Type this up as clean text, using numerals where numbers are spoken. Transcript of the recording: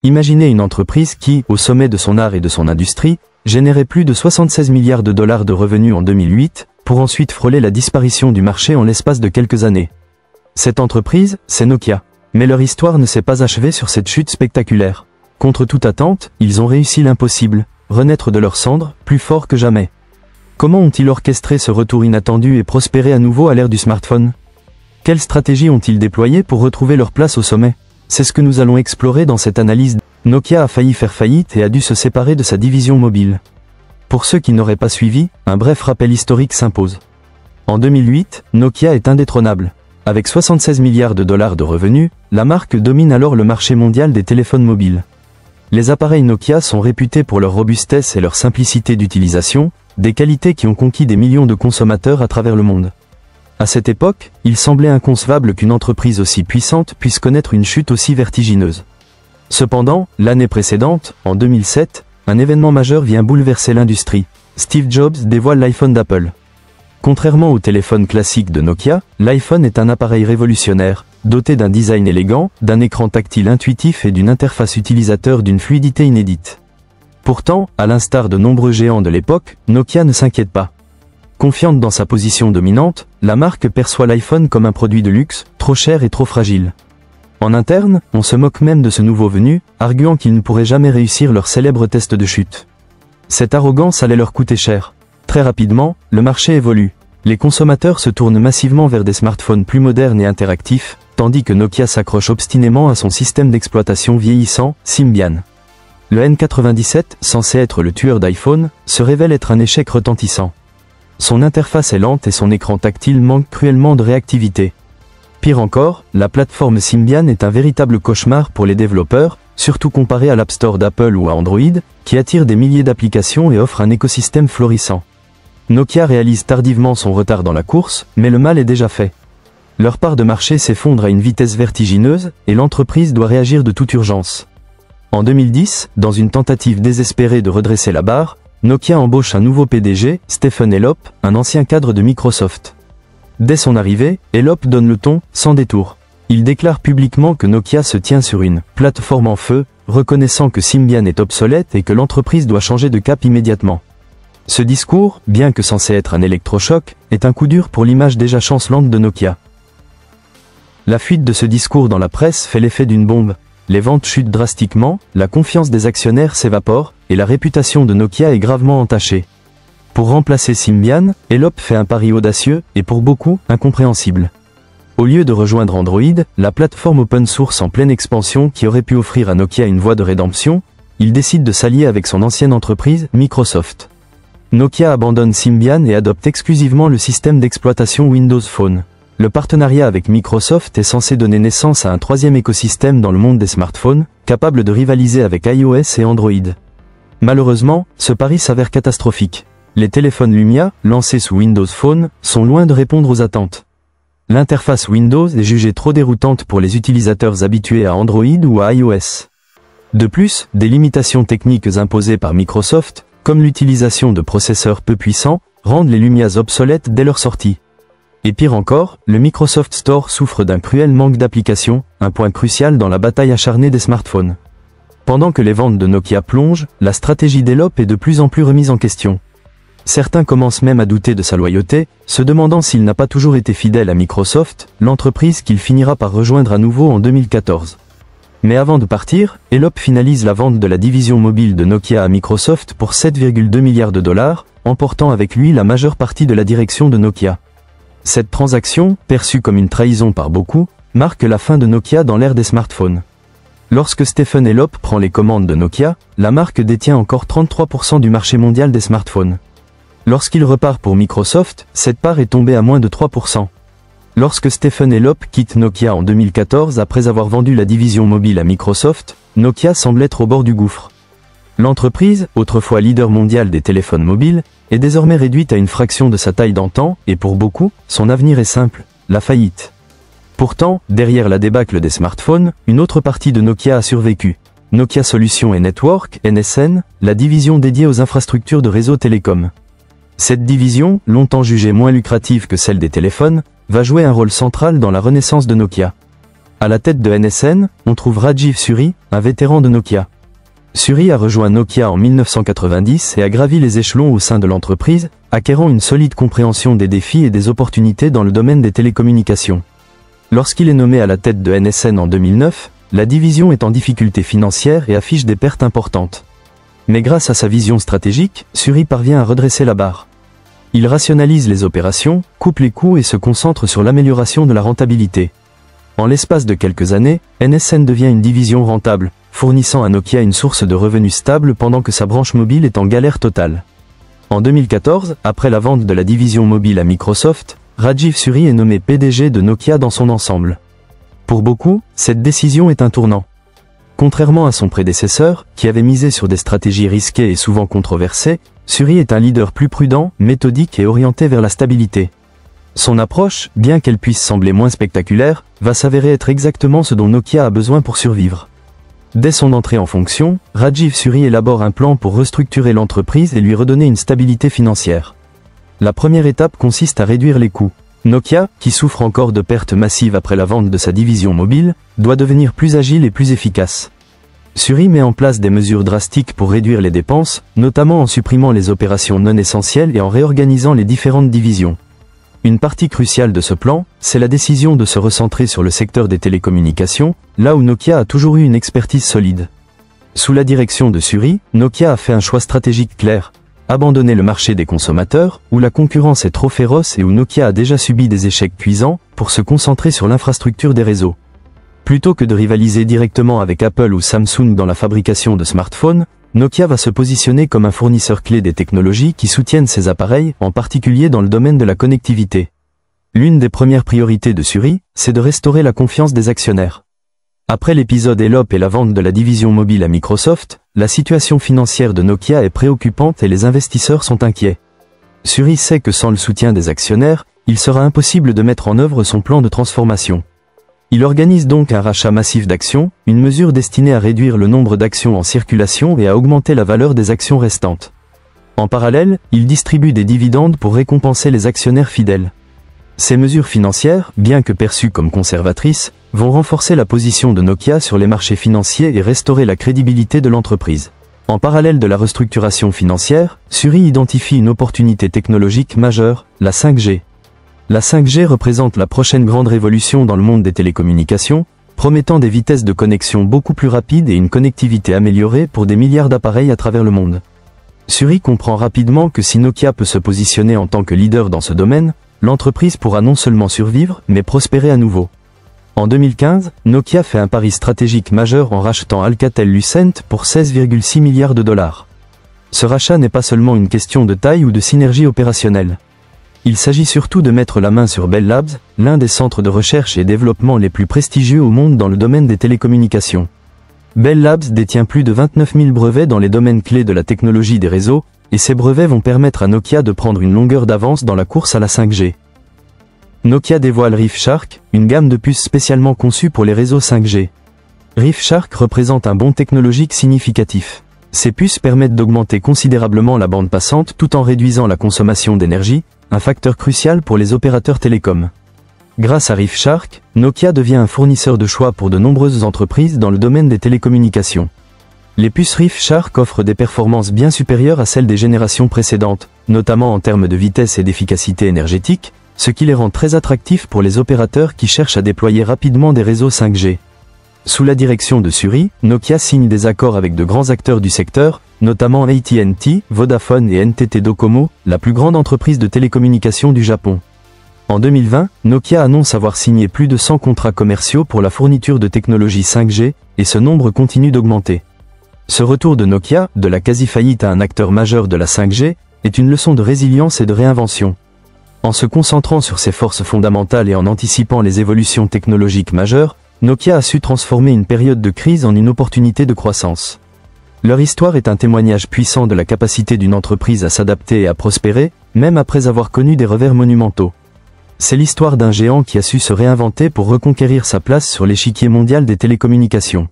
Imaginez une entreprise qui, au sommet de son art et de son industrie, générait plus de 76 milliards de dollars de revenus en 2008, pour ensuite frôler la disparition du marché en l'espace de quelques années. Cette entreprise, c'est Nokia. Mais leur histoire ne s'est pas achevée sur cette chute spectaculaire. Contre toute attente, ils ont réussi l'impossible, renaître de leurs cendres, plus forts que jamais. Comment ont-ils orchestré ce retour inattendu et prospéré à nouveau à l'ère du smartphone? Quelles stratégies ont-ils déployées pour retrouver leur place au sommet? C'est ce que nous allons explorer dans cette analyse. Nokia a failli faire faillite et a dû se séparer de sa division mobile. Pour ceux qui n'auraient pas suivi, un bref rappel historique s'impose. En 2008, Nokia est indétrônable. Avec 76 milliards de dollars de revenus, la marque domine alors le marché mondial des téléphones mobiles. Les appareils Nokia sont réputés pour leur robustesse et leur simplicité d'utilisation, des qualités qui ont conquis des millions de consommateurs à travers le monde. À cette époque, il semblait inconcevable qu'une entreprise aussi puissante puisse connaître une chute aussi vertigineuse. Cependant, l'année précédente, en 2007, un événement majeur vient bouleverser l'industrie. Steve Jobs dévoile l'iPhone d'Apple. Contrairement au téléphone classique de Nokia, l'iPhone est un appareil révolutionnaire, doté d'un design élégant, d'un écran tactile intuitif et d'une interface utilisateur d'une fluidité inédite. Pourtant, à l'instar de nombreux géants de l'époque, Nokia ne s'inquiète pas. Confiante dans sa position dominante, la marque perçoit l'iPhone comme un produit de luxe, trop cher et trop fragile. En interne, on se moque même de ce nouveau venu, arguant qu'ils ne pourraient jamais réussir leur célèbre test de chute. Cette arrogance allait leur coûter cher. Très rapidement, le marché évolue. Les consommateurs se tournent massivement vers des smartphones plus modernes et interactifs, tandis que Nokia s'accroche obstinément à son système d'exploitation vieillissant, Symbian. Le N97, censé être le tueur d'iPhone, se révèle être un échec retentissant. Son interface est lente et son écran tactile manque cruellement de réactivité. Pire encore, la plateforme Symbian est un véritable cauchemar pour les développeurs, surtout comparé à l'App Store d'Apple ou à Android, qui attire des milliers d'applications et offre un écosystème florissant. Nokia réalise tardivement son retard dans la course, mais le mal est déjà fait. Leur part de marché s'effondre à une vitesse vertigineuse, et l'entreprise doit réagir de toute urgence. En 2010, dans une tentative désespérée de redresser la barre, Nokia embauche un nouveau PDG, Stephen Elop, un ancien cadre de Microsoft. Dès son arrivée, Elop donne le ton, sans détour. Il déclare publiquement que Nokia se tient sur une « plateforme en feu », reconnaissant que Symbian est obsolète et que l'entreprise doit changer de cap immédiatement. Ce discours, bien que censé être un électrochoc, est un coup dur pour l'image déjà chancelante de Nokia. La fuite de ce discours dans la presse fait l'effet d'une bombe. Les ventes chutent drastiquement, la confiance des actionnaires s'évapore, et la réputation de Nokia est gravement entachée. Pour remplacer Symbian, Elop fait un pari audacieux, et pour beaucoup, incompréhensible. Au lieu de rejoindre Android, la plateforme open source en pleine expansion qui aurait pu offrir à Nokia une voie de rédemption, il décide de s'allier avec son ancienne entreprise, Microsoft. Nokia abandonne Symbian et adopte exclusivement le système d'exploitation Windows Phone. Le partenariat avec Microsoft est censé donner naissance à un troisième écosystème dans le monde des smartphones, capable de rivaliser avec iOS et Android. Malheureusement, ce pari s'avère catastrophique. Les téléphones Lumia, lancés sous Windows Phone, sont loin de répondre aux attentes. L'interface Windows est jugée trop déroutante pour les utilisateurs habitués à Android ou à iOS. De plus, des limitations techniques imposées par Microsoft, comme l'utilisation de processeurs peu puissants, rendent les Lumias obsolètes dès leur sortie. Et pire encore, le Microsoft Store souffre d'un cruel manque d'applications, un point crucial dans la bataille acharnée des smartphones. Pendant que les ventes de Nokia plongent, la stratégie d'Elop est de plus en plus remise en question. Certains commencent même à douter de sa loyauté, se demandant s'il n'a pas toujours été fidèle à Microsoft, l'entreprise qu'il finira par rejoindre à nouveau en 2014. Mais avant de partir, Elop finalise la vente de la division mobile de Nokia à Microsoft pour 7,2 milliards de dollars, emportant avec lui la majeure partie de la direction de Nokia. Cette transaction, perçue comme une trahison par beaucoup, marque la fin de Nokia dans l'ère des smartphones. Lorsque Stephen Elop prend les commandes de Nokia, la marque détient encore 33% du marché mondial des smartphones. Lorsqu'il repart pour Microsoft, cette part est tombée à moins de 3%. Lorsque Stephen Elop quitte Nokia en 2014 après avoir vendu la division mobile à Microsoft, Nokia semble être au bord du gouffre. L'entreprise, autrefois leader mondial des téléphones mobiles, est désormais réduite à une fraction de sa taille d'antan, et pour beaucoup, son avenir est simple, la faillite. Pourtant, derrière la débâcle des smartphones, une autre partie de Nokia a survécu. Nokia Solutions et Network, NSN, la division dédiée aux infrastructures de réseau télécom. Cette division, longtemps jugée moins lucrative que celle des téléphones, va jouer un rôle central dans la renaissance de Nokia. À la tête de NSN, on trouve Rajiv Suri, un vétéran de Nokia. Suri a rejoint Nokia en 1990 et a gravi les échelons au sein de l'entreprise, acquérant une solide compréhension des défis et des opportunités dans le domaine des télécommunications. Lorsqu'il est nommé à la tête de NSN en 2009, la division est en difficulté financière et affiche des pertes importantes. Mais grâce à sa vision stratégique, Suri parvient à redresser la barre. Il rationalise les opérations, coupe les coûts et se concentre sur l'amélioration de la rentabilité. En l'espace de quelques années, NSN devient une division rentable, fournissant à Nokia une source de revenus stable pendant que sa branche mobile est en galère totale. En 2014, après la vente de la division mobile à Microsoft, Rajiv Suri est nommé PDG de Nokia dans son ensemble. Pour beaucoup, cette décision est un tournant. Contrairement à son prédécesseur, qui avait misé sur des stratégies risquées et souvent controversées, Suri est un leader plus prudent, méthodique et orienté vers la stabilité. Son approche, bien qu'elle puisse sembler moins spectaculaire, va s'avérer être exactement ce dont Nokia a besoin pour survivre. Dès son entrée en fonction, Rajiv Suri élabore un plan pour restructurer l'entreprise et lui redonner une stabilité financière. La première étape consiste à réduire les coûts. Nokia, qui souffre encore de pertes massives après la vente de sa division mobile, doit devenir plus agile et plus efficace. Suri met en place des mesures drastiques pour réduire les dépenses, notamment en supprimant les opérations non essentielles et en réorganisant les différentes divisions. Une partie cruciale de ce plan, c'est la décision de se recentrer sur le secteur des télécommunications, là où Nokia a toujours eu une expertise solide. Sous la direction de Suri, Nokia a fait un choix stratégique clair: abandonner le marché des consommateurs, où la concurrence est trop féroce et où Nokia a déjà subi des échecs cuisants, pour se concentrer sur l'infrastructure des réseaux. Plutôt que de rivaliser directement avec Apple ou Samsung dans la fabrication de smartphones, Nokia va se positionner comme un fournisseur clé des technologies qui soutiennent ces appareils, en particulier dans le domaine de la connectivité. L'une des premières priorités de Suri, c'est de restaurer la confiance des actionnaires. Après l'épisode Elop et la vente de la division mobile à Microsoft, la situation financière de Nokia est préoccupante et les investisseurs sont inquiets. Suri sait que sans le soutien des actionnaires, il sera impossible de mettre en œuvre son plan de transformation. Il organise donc un rachat massif d'actions, une mesure destinée à réduire le nombre d'actions en circulation et à augmenter la valeur des actions restantes. En parallèle, il distribue des dividendes pour récompenser les actionnaires fidèles. Ces mesures financières, bien que perçues comme conservatrices, vont renforcer la position de Nokia sur les marchés financiers et restaurer la crédibilité de l'entreprise. En parallèle de la restructuration financière, Suri identifie une opportunité technologique majeure, la 5G. La 5G représente la prochaine grande révolution dans le monde des télécommunications, promettant des vitesses de connexion beaucoup plus rapides et une connectivité améliorée pour des milliards d'appareils à travers le monde. Suri comprend rapidement que si Nokia peut se positionner en tant que leader dans ce domaine, l'entreprise pourra non seulement survivre, mais prospérer à nouveau. En 2015, Nokia fait un pari stratégique majeur en rachetant Alcatel-Lucent pour 16,6 milliards de dollars. Ce rachat n'est pas seulement une question de taille ou de synergie opérationnelle. Il s'agit surtout de mettre la main sur Bell Labs, l'un des centres de recherche et développement les plus prestigieux au monde dans le domaine des télécommunications. Bell Labs détient plus de 29 000 brevets dans les domaines clés de la technologie des réseaux, et ces brevets vont permettre à Nokia de prendre une longueur d'avance dans la course à la 5G. Nokia dévoile ReefShark, une gamme de puces spécialement conçues pour les réseaux 5G. ReefShark représente un bond technologique significatif. Ces puces permettent d'augmenter considérablement la bande passante tout en réduisant la consommation d'énergie, un facteur crucial pour les opérateurs télécoms. Grâce à ReefShark, Nokia devient un fournisseur de choix pour de nombreuses entreprises dans le domaine des télécommunications. Les puces ReefShark offrent des performances bien supérieures à celles des générations précédentes, notamment en termes de vitesse et d'efficacité énergétique, ce qui les rend très attractifs pour les opérateurs qui cherchent à déployer rapidement des réseaux 5G. Sous la direction de Suri, Nokia signe des accords avec de grands acteurs du secteur, notamment AT&T, Vodafone et NTT Docomo, la plus grande entreprise de télécommunications du Japon. En 2020, Nokia annonce avoir signé plus de 100 contrats commerciaux pour la fourniture de technologies 5G, et ce nombre continue d'augmenter. Ce retour de Nokia, de la quasi-faillite à un acteur majeur de la 5G, est une leçon de résilience et de réinvention. En se concentrant sur ses forces fondamentales et en anticipant les évolutions technologiques majeures, Nokia a su transformer une période de crise en une opportunité de croissance. Leur histoire est un témoignage puissant de la capacité d'une entreprise à s'adapter et à prospérer, même après avoir connu des revers monumentaux. C'est l'histoire d'un géant qui a su se réinventer pour reconquérir sa place sur l'échiquier mondial des télécommunications.